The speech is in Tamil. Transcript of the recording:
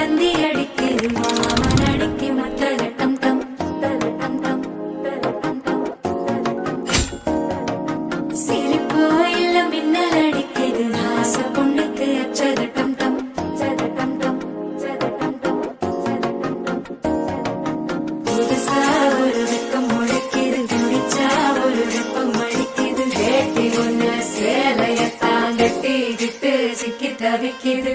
தந்தி அடிக்குது மாமன் அடிக்கு மத்தள டம் டம் டம் டம். சிரிப்போ இல்ல மின்னல் அடிக்குது ஆச பொண்ணுக்கு அச்சத டம் டம் டம் டம். புதுசா ஒரு வெக்கம் முளைக்குது குடிச்சா ஒரு வெப்பம் அடிக்குது வேட்டி ஒண்ணு சேலையத்தான் கட்டிக்கிட்டு சிக்கி தவிக்குது.